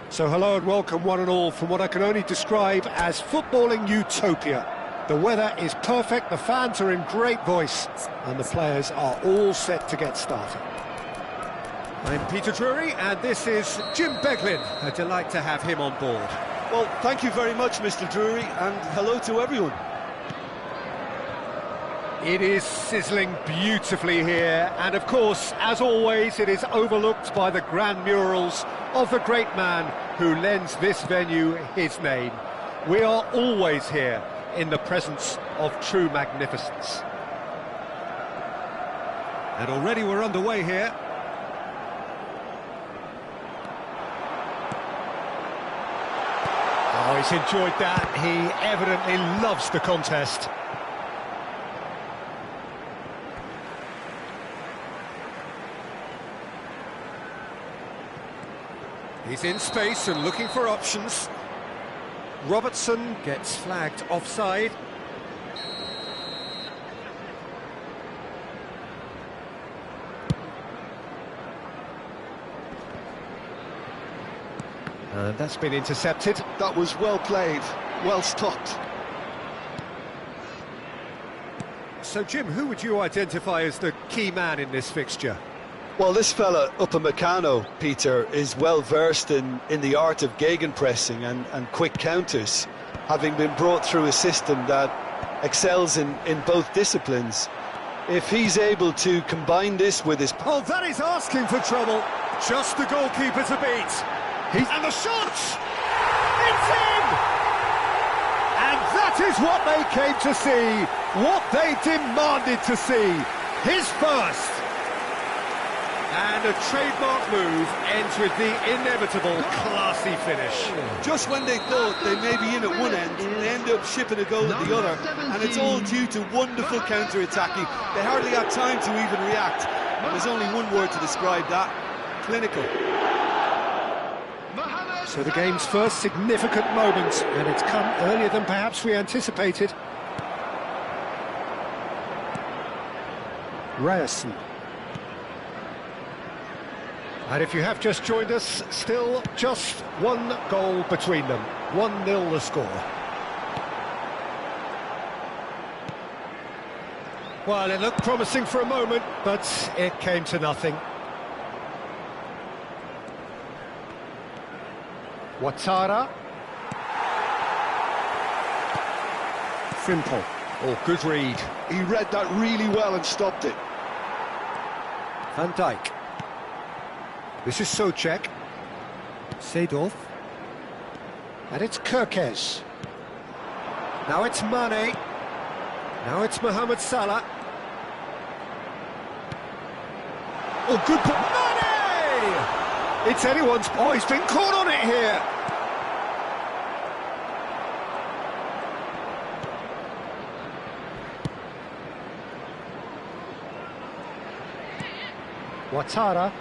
So hello and welcome one and all from what I can only describe as footballing utopia. The weather is perfect, the fans are in great voice, and the players are all set to get started. I'm Peter Drury, and this is Jim Beglin. A delight to have him on board. Well, thank you very much, Mr. Drury, and hello to everyone. It is sizzling beautifully here, and of course, as always, it is overlooked by the grand murals of the great man who lends this venue his name. We are always here in the presence of true magnificence. And already we're underway here. Oh, he's enjoyed that. He evidently loves the contest. He's in space and looking for options. Robertson gets flagged offside. And that's been intercepted. That was well played, well stopped. So, Jim, who would you identify as the key man in this fixture? Well, this fella, Upamecano, Peter, is well versed in the art of gegenpressing and quick counters, having been brought through a system that excels in both disciplines. If he's able to combine this with his... Oh, that is asking for trouble. Just the goalkeeper to beat. And the shot! It's in! And that is what they came to see, what they demanded to see. His first. And a trademark move ends with the inevitable classy finish. Just when they thought they may be in at one end, they end up shipping a goal at the other, and it's all due to wonderful counter-attacking. They hardly had time to even react, and there's only one word to describe that: clinical. So the game's first significant moment, and it's come earlier than perhaps we anticipated. Ryerson. And if you have just joined us, still just one goal between them. 1-0 the score. Well, it looked promising for a moment, but it came to nothing. Ouattara. Frimpong. Oh, good read. He read that really well and stopped it. Van Dijk. This is Souček. Seedorf. And it's Kerkez. Now it's Mane. Now it's Mohamed Salah. Oh, good Mane! It's anyone's... Oh, he's been caught on it here. Ouattara.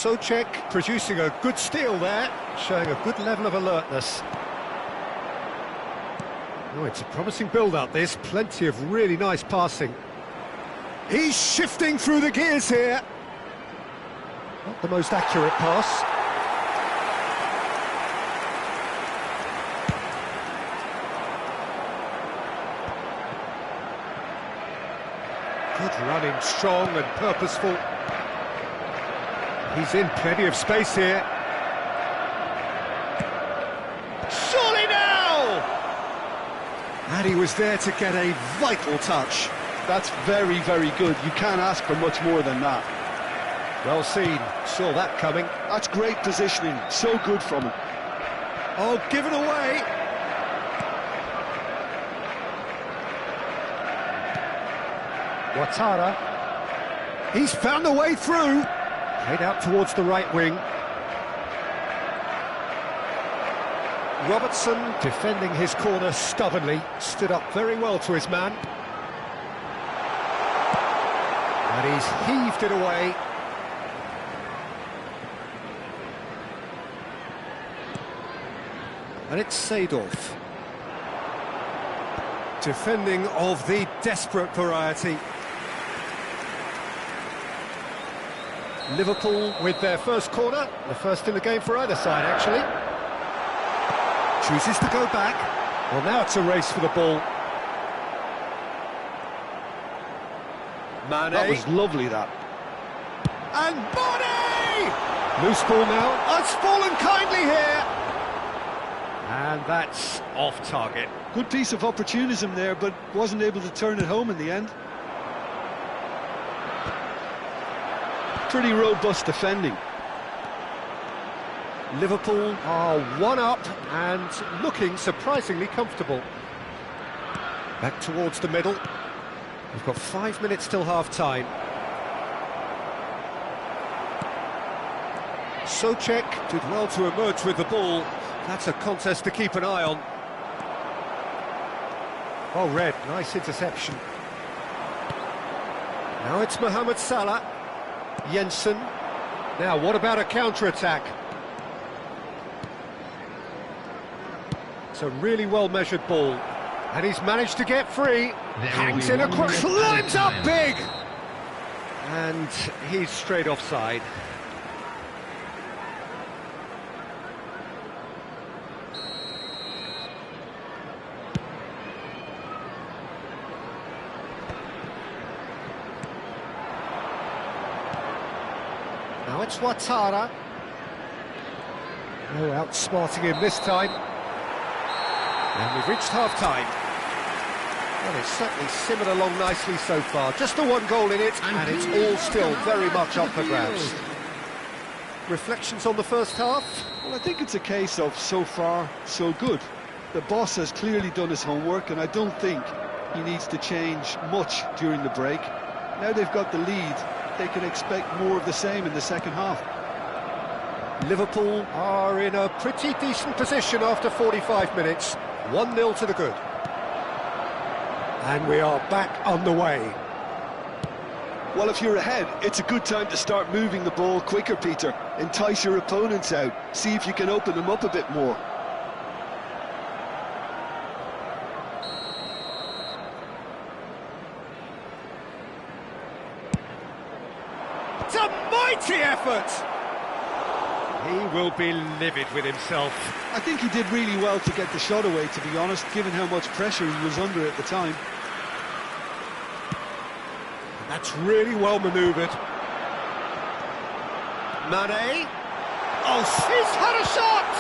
Souček producing a good steal there, showing a good level of alertness. Oh, it's a promising build-up, this. Plenty of really nice passing. He's shifting through the gears here. Not the most accurate pass. Good running, strong and purposeful. He's in plenty of space here. Surely now! And he was there to get a vital touch. That's very, very good. You can't ask for much more than that. Well seen, saw that coming. That's great positioning, so good from him. Oh, given away! Ouattara. He's found a way through. Played out towards the right wing. Robertson, defending his corner stubbornly, stood up very well to his man. And he's heaved it away. And it's Seedorf. Defending of the desperate variety. Liverpool with their first corner, the first in the game for either side, actually. Chooses to go back. Well, now it's a race for the ball. Mane. That was lovely, that. And Mane! Loose ball now. It's fallen kindly here. And that's off target. Good piece of opportunism there, but wasn't able to turn it home in the end. Pretty robust defending. Liverpool are one up and looking surprisingly comfortable. Back towards the middle. We've got 5 minutes till half-time. Souček did well to emerge with the ball. That's a contest to keep an eye on. Oh, Red, nice interception. Now it's Mohamed Salah. Jensen. Now, what about a counter-attack? It's a really well-measured ball. And he's managed to get free. Hangs in across, climbs up big! And he's straight offside. Now it's Ouattara. No outsmarting him this time. And we've reached half-time. Well, it's certainly simmered along nicely so far. Just the one goal in it, and it's all still very much up for grabs. Reflections on the first half? Well, I think it's a case of so far, so good. The boss has clearly done his homework, and I don't think he needs to change much during the break. Now they've got the lead, they can expect more of the same in the second half. Liverpool are in a pretty decent position after 45 minutes. 1-0 to the good. And we are back on the way. Well, if you're ahead, it's a good time to start moving the ball quicker, Peter. Entice your opponents out. See if you can open them up a bit more. It's a mighty effort! He will be livid with himself. I think he did really well to get the shot away, to be honest, given how much pressure he was under at the time. That's really well manoeuvred. Mane. Oh, he's had a shot!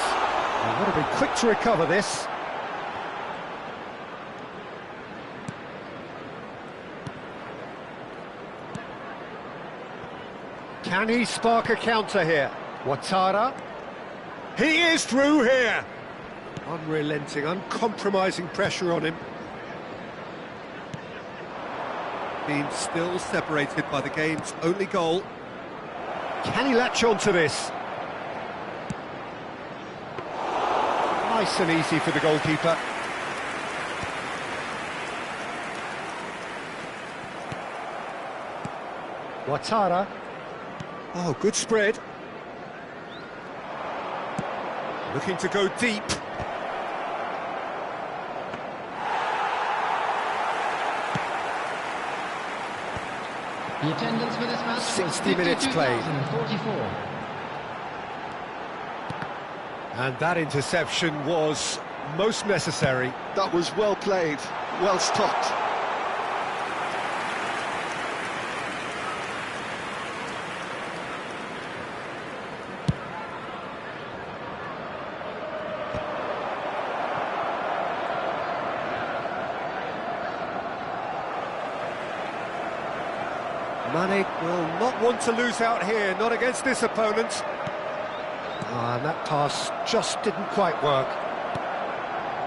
I've got to be quick to recover this. Can he spark a counter here? Ouattara. He is through here. Unrelenting, uncompromising pressure on him. Being still separated by the game's only goal. Can he latch on to this? Nice and easy for the goalkeeper. Ouattara. Oh, good spread. Looking to go deep. The attendance for this match 60 minutes played. 44. And that interception was most necessary. That was well played, well stopped. Mane will not want to lose out here, not against this opponent. And that pass just didn't quite work.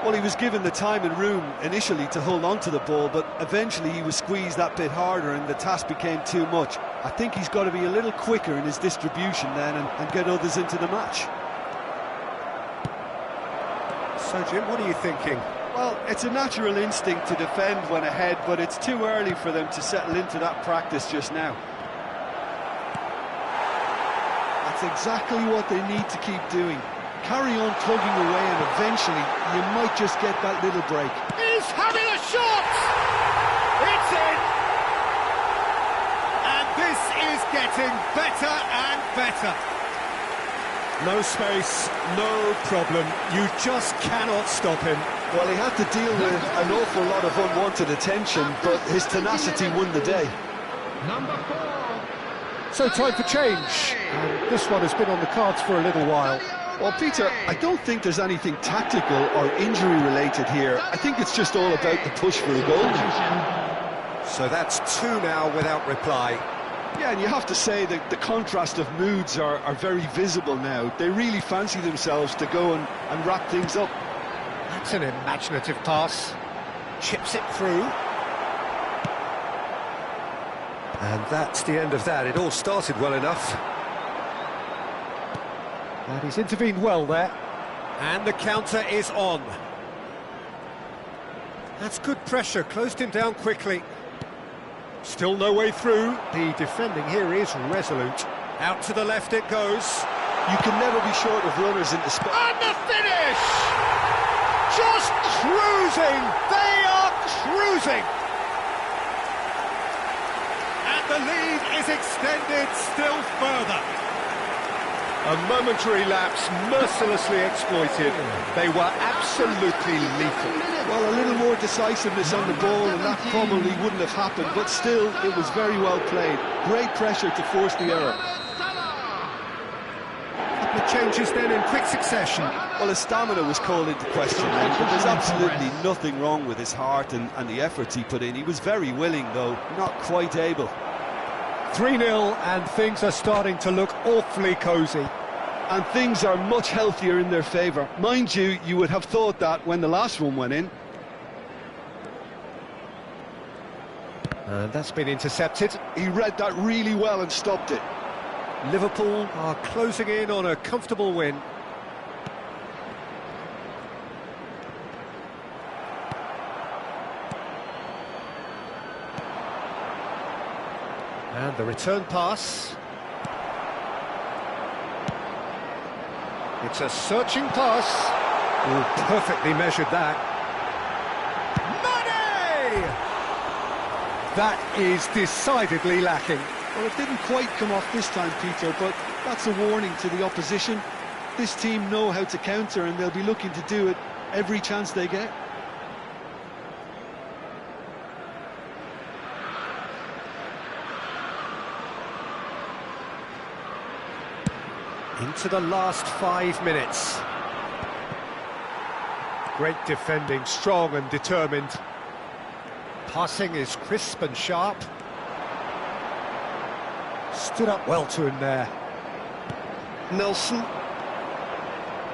Well, he was given the time and room initially to hold on to the ball, but eventually he was squeezed that bit harder and the task became too much. I think he's got to be a little quicker in his distribution then and get others into the match. So, Jim, what are you thinking? Well, it's a natural instinct to defend when ahead, but it's too early for them to settle into that practice just now. That's exactly what they need to keep doing. Carry on plugging away and eventually you might just get that little break. He's having a shot! It's in! And this is getting better and better. No space, no problem. You just cannot stop him. Well, he had to deal with an awful lot of unwanted attention, but his tenacity won the day. Number 4. So time for change. And this one has been on the cards for a little while. Well, Peter, I don't think there's anything tactical or injury-related here. I think it's just all about the push for a goal. So that's 2 now without reply. Yeah, and you have to say that the contrast of moods are very visible now. They really fancy themselves to go and wrap things up. That's an imaginative pass. Chips it through. And that's the end of that. It all started well enough. And he's intervened well there. And the counter is on. That's good pressure, closed him down quickly. Still no way through. The defending here is resolute. Out to the left it goes. You can never be short of runners into space. And the finish! Just cruising! They are cruising! And the lead is extended still further. A momentary lapse mercilessly exploited. They were absolutely lethal. Well, a little more decisiveness on the ball and that probably wouldn't have happened, but still, it was very well played. Great pressure to force the error. Couple of changes then in quick succession. Well, his stamina was called into question then, but there's absolutely nothing wrong with his heart and the efforts he put in. He was very willing, though, not quite able. 3-0 and things are starting to look awfully cosy. And things are much healthier in their favour. Mind you, you would have thought that when the last one went in. And that's been intercepted. He read that really well and stopped it. Liverpool are closing in on a comfortable win. And the return pass. It's a searching pass. Oh, perfectly measured that. Mane! That is decidedly lacking. Well, it didn't quite come off this time, Peter, but that's a warning to the opposition. This team know how to counter and they'll be looking to do it every chance they get. Into the last 5 minutes. Great defending, strong and determined. Passing is crisp and sharp. Stood up well to him there. Nelson.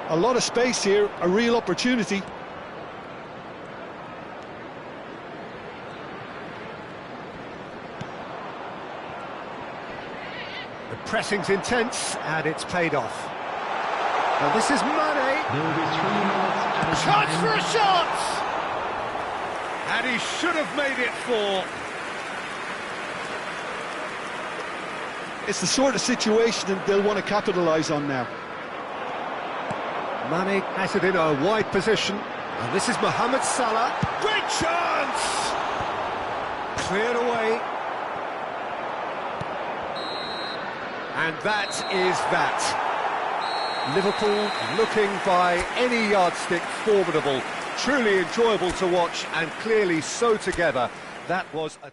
A lot of space here, a real opportunity. The pressing's intense, and it's paid off. Well, this is Mane. There will be 3 minutes. Chance for a shot! And he should have made it 4. It's the sort of situation that they'll want to capitalise on now. Mane has it in a wide position. And this is Mohamed Salah. Great chance! Cleared away. And that is that. Liverpool looking by any yardstick formidable. Truly enjoyable to watch and clearly so together. That was a...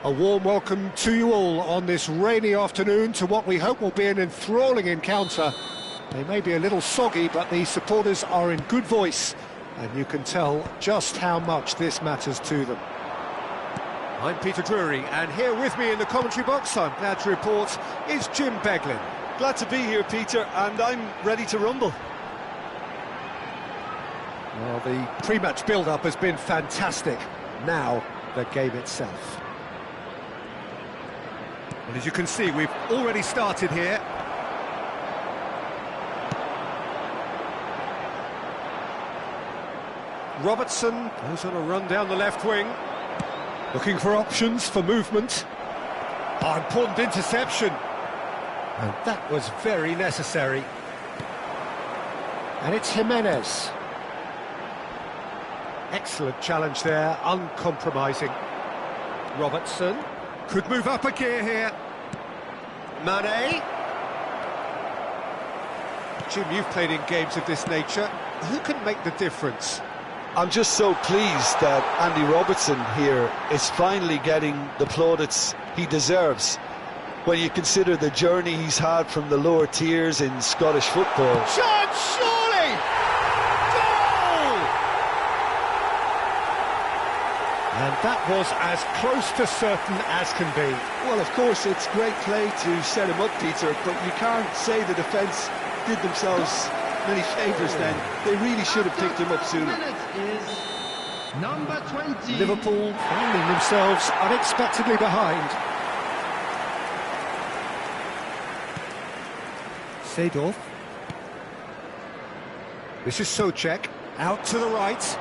A warm welcome to you all on this rainy afternoon to what we hope will be an enthralling encounter. They may be a little soggy, but the supporters are in good voice, and you can tell just how much this matters to them. I'm Peter Drury, and here with me in the commentary box, I'm glad to report, is Jim Beglin. Glad to be here, Peter, and I'm ready to rumble. Well, the pre-match build-up has been fantastic. Now, the game itself. And as you can see, we've already started here. Robertson goes on a run down the left wing. Looking for options for movement. Oh, important interception. And that was very necessary. And it's Jimenez. Excellent challenge there, uncompromising. Robertson could move up a gear here. Mane. Jim, you've played in games of this nature. Who can make the difference? I'm just so pleased that Andy Robertson here is finally getting the plaudits he deserves when you consider the journey he's had from the lower tiers in Scottish football. Chance, surely! Goal! And that was as close to certain as can be. Well, of course, it's great play to set him up, Peter, but you can't say the defence did themselves many favours then. They really should have picked him up sooner. Is number 20. Liverpool finding themselves unexpectedly behind. Seedorf. This is Souček, out to the right.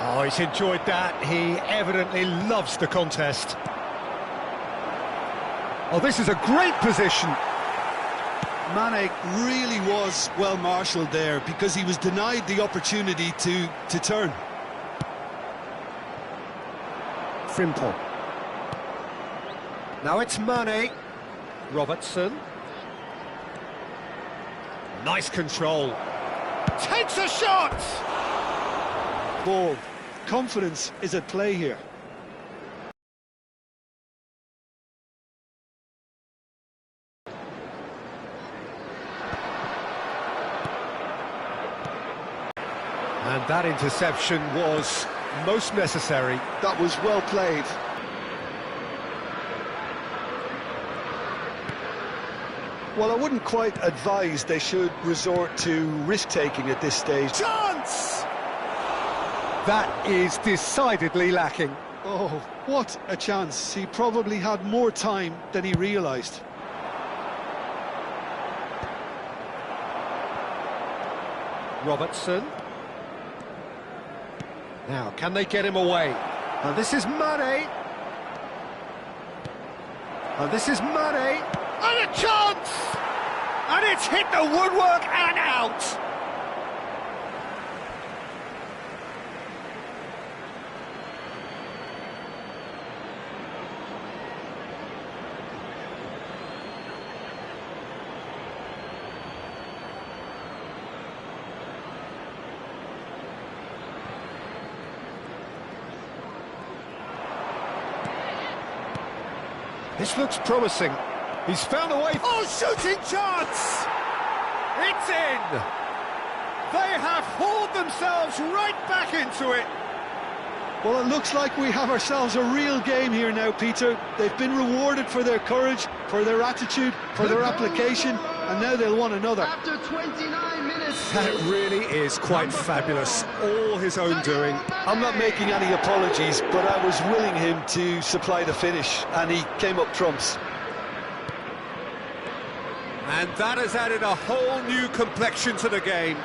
Oh, he's enjoyed that. He evidently loves the contest. Oh, this is a great position. Mane really was well marshalled there because he was denied the opportunity to turn. Frimpong. Now it's Mane. Robertson. Nice control. Takes a shot! Ball. Confidence is at play here. And that interception was most necessary. That was well played. Well, I wouldn't quite advise they should resort to risk-taking at this stage. Chance! That is decidedly lacking. Oh, what a chance. He probably had more time than he realised. Robertson. Now, can they get him away? And this is Mane. And this is Mane. And a chance! And it's hit the woodwork and out! This looks promising. He's found a way. Oh, shooting chance! It's in! They have hauled themselves right back into it. Well, it looks like we have ourselves a real game here now, Peter. They've been rewarded for their courage, for their attitude, for their application, and now they'll want another. After 29 minutes. That really is quite fabulous. All his own doing. I'm not making any apologies, but I was willing him to supply the finish, and he came up trumps. And that has added a whole new complexion to the game.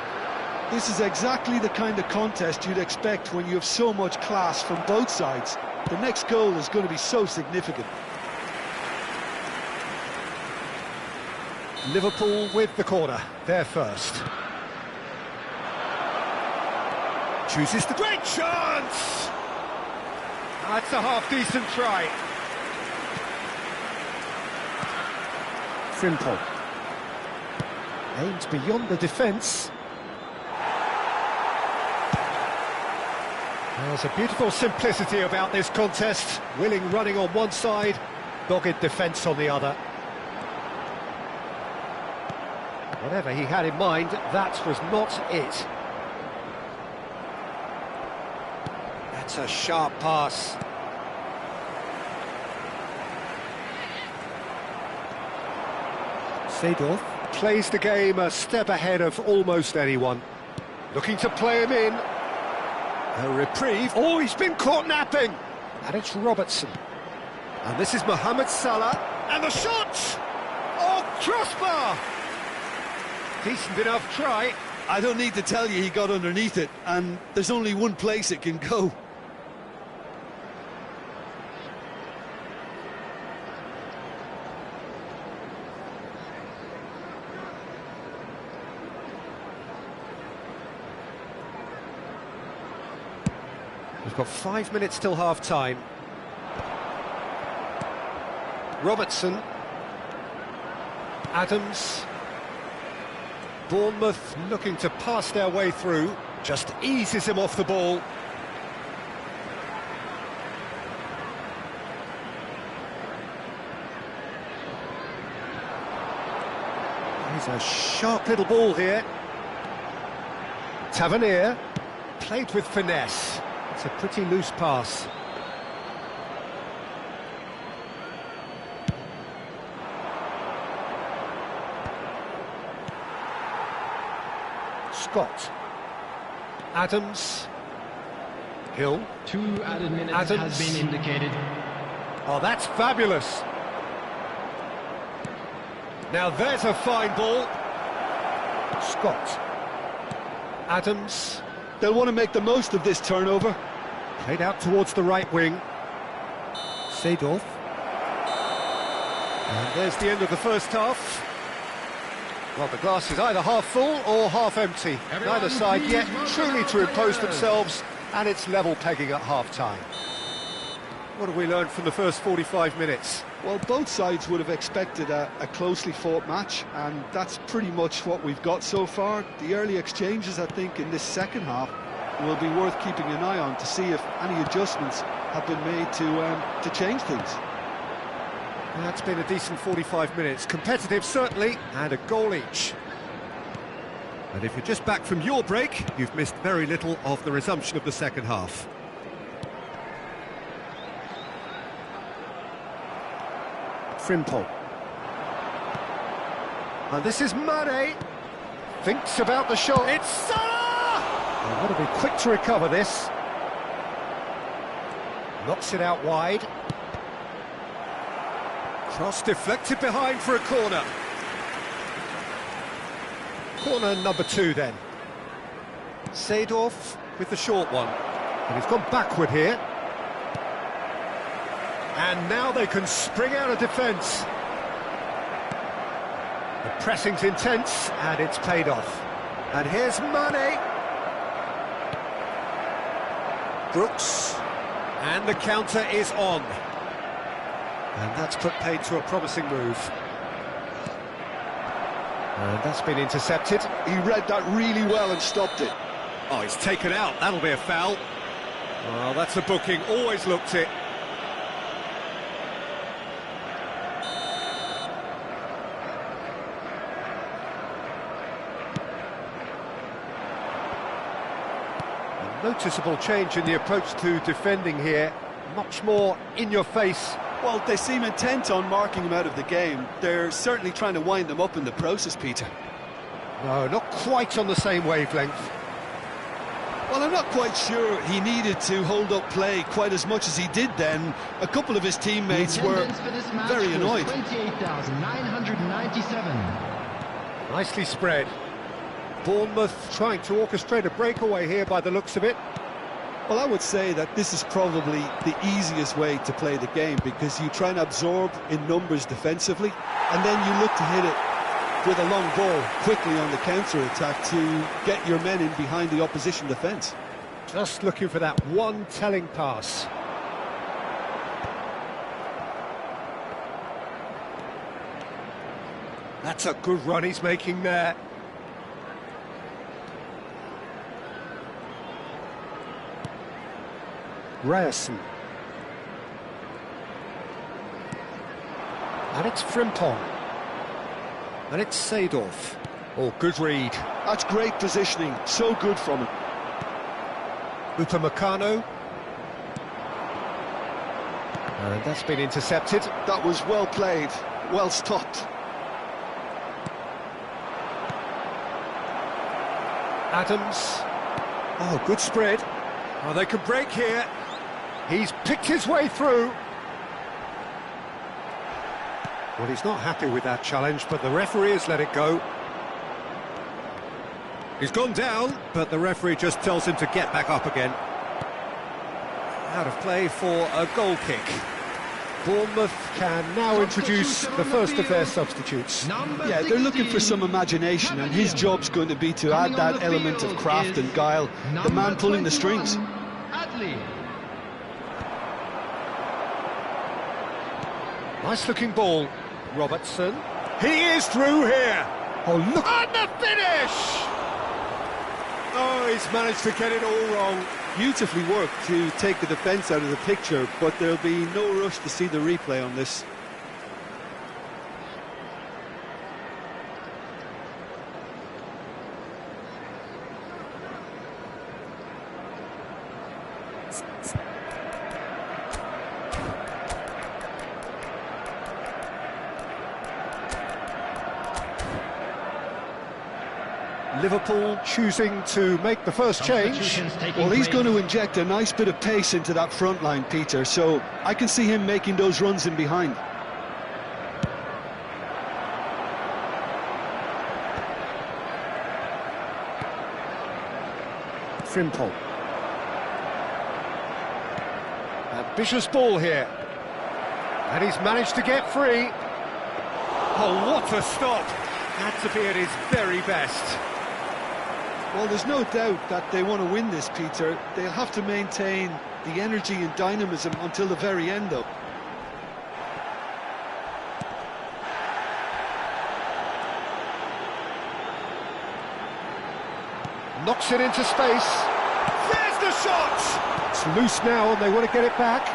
This is exactly the kind of contest you'd expect when you have so much class from both sides. The next goal is going to be so significant. Liverpool with the corner, they're first. Chooses the great chance! That's a half-decent try. Frimpong. Aims beyond the defence. There's a beautiful simplicity about this contest. Willing running on one side, dogged defence on the other. Whatever he had in mind, that was not it. That's a sharp pass. Seedorf plays the game a step ahead of almost anyone. Looking to play him in. A reprieve. Oh, he's been caught napping. And it's Robertson. And this is Mohamed Salah. And the shot! Oh, crossbar! Decent enough try. I don't need to tell you he got underneath it, and there's only one place it can go. We've got 5 minutes till half-time. Robertson. Adams. Bournemouth looking to pass their way through. Just eases him off the ball. He's a sharp little ball here. Tavernier. Played with finesse. It's a pretty loose pass. Scott. Adams. Hill. 2 added minutes Adams. has been indicated. Oh, that's fabulous. Now there's a fine ball. Scott. Adams. They'll want to make the most of this turnover. Played out towards the right wing. Seedorf. And there's the end of the first half. Well, the glass is either half full or half empty. Neither side yet truly to impose themselves, and it's level pegging at half-time. What have we learned from the first 45 minutes? Well, both sides would have expected a closely fought match, and that's pretty much what we've got so far. The early exchanges, I think, in this second half will be worth keeping an eye on to see if any adjustments have been made to change things. That's been a decent 45 minutes. Competitive, certainly, and a goal each. And if you're just back from your break, you've missed very little of the resumption of the second half. Frimpong. And this is Mane. Thinks about the shot. It's Salah! They've got to be quick to recover this. Knocks it out wide. Cross deflected behind for a corner. Corner number 2 then. Seedorf with the short one. And he's gone backward here. And now they can spring out of defence. The pressing's intense, and it's paid off. And here's Mane. Brooks. And the counter is on. And that's put paid to a promising move. And that's been intercepted. He read that really well and stopped it. Oh, he's taken out. That'll be a foul. Well, that's a booking. Always looked it. Noticeable change in the approach to defending here. Much more in your face. Well, they seem intent on marking him out of the game. They're certainly trying to wind them up in the process, Peter. No, not quite on the same wavelength. Well, I'm not quite sure he needed to hold up play quite as much as he did then. A couple of his teammates were very annoyed. 28,997. Nicely spread. Bournemouth trying to orchestrate a breakaway here by the looks of it. Well, I would say that this is probably the easiest way to play the game, because you try and absorb in numbers defensively, and then you look to hit it with a long ball quickly on the counter-attack to get your men in behind the opposition defence. Just looking for that one telling pass. That's a good run he's making there. Ryerson. And it's Frimpong. And it's Seedorf. Oh, good read. That's great positioning, so good from him. Upamecano. And that's been intercepted. That was well played, well stopped. Adams. Oh, good spread. Oh, they can break here. He's picked his way through. Well, he's not happy with that challenge, but the referee has let it go. He's gone down, but the referee just tells him to get back up again. Out of play for a goal kick. Bournemouth can now introduce the first of their substitutes. Yeah, they're looking for some imagination, and his job's going to be to add that element of craft and guile, the man pulling the strings. Nice looking ball, Robertson. He is through here. Oh, look at the finish! Oh, he's managed to get it all wrong. Beautifully worked to take the defence out of the picture, but there'll be no rush to see the replay on this. Liverpool choosing to make the first change. Well, he's going to inject a nice bit of pace into that front line, Peter, so I can see him making those runs in behind. Frimpong. Ambitious ball here. And he's managed to get free. Oh, what a stop! Had to be at his very best. Well, there's no doubt that they want to win this, Peter. They'll have to maintain the energy and dynamism until the very end, though. Knocks it into space. There's the shot! It's loose now and they want to get it back.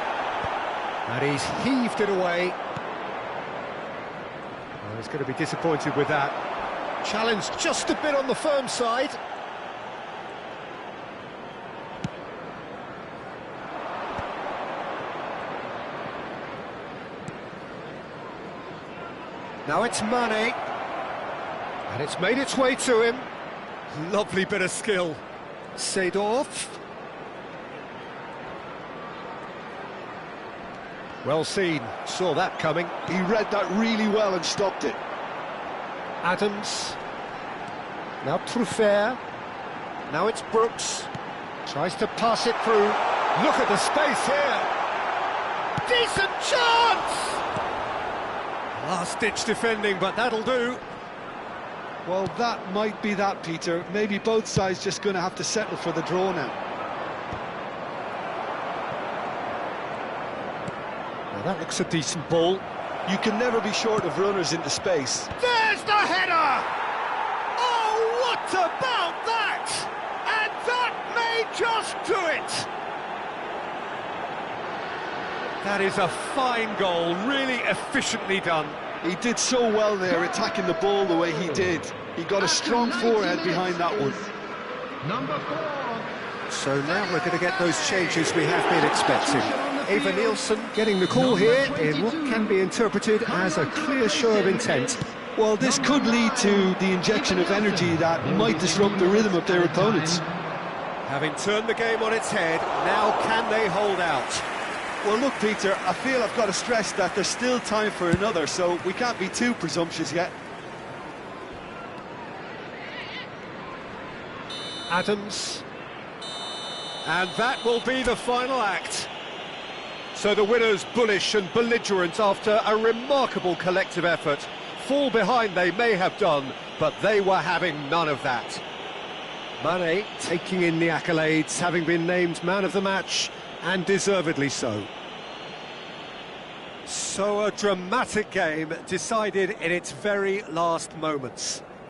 And he's heaved it away. Well, he's going to be disappointed with that. Challenge just a bit on the firm side. Now it's Mane. And it's made its way to him. Lovely bit of skill. Seedorf. Well seen, saw that coming. He read that really well and stopped it. Adams. Now Truffert. Now it's Brooks. Tries to pass it through. Look at the space here. Decent chance! Last-ditch defending, but that'll do. Well, that might be that, Peter. Maybe both sides just going to have to settle for the draw now. Now that looks a decent ball. You can never be short of runners into space. There's the header! Oh, what about that? And that may just do it! That is a fine goal, really efficiently done. He did so well there, attacking the ball the way he did. He got a strong forehead behind that one. Number 4. So now we're going to get those changes we have been expecting. Eva Nielsen getting the call here in what can be interpreted as a clear show of intent. Well, this could lead to the injection of energy that might disrupt the rhythm of their opponents. Having turned the game on its head, now can they hold out? Well, look, Peter, I feel I've got to stress that there's still time for another, so we can't be too presumptuous yet. Adams. And that will be the final act. So the winners, bullish and belligerent after a remarkable collective effort. Fall behind they may have done, but they were having none of that. Mane taking in the accolades, having been named man of the match, and deservedly so. So a dramatic game decided in its very last moments.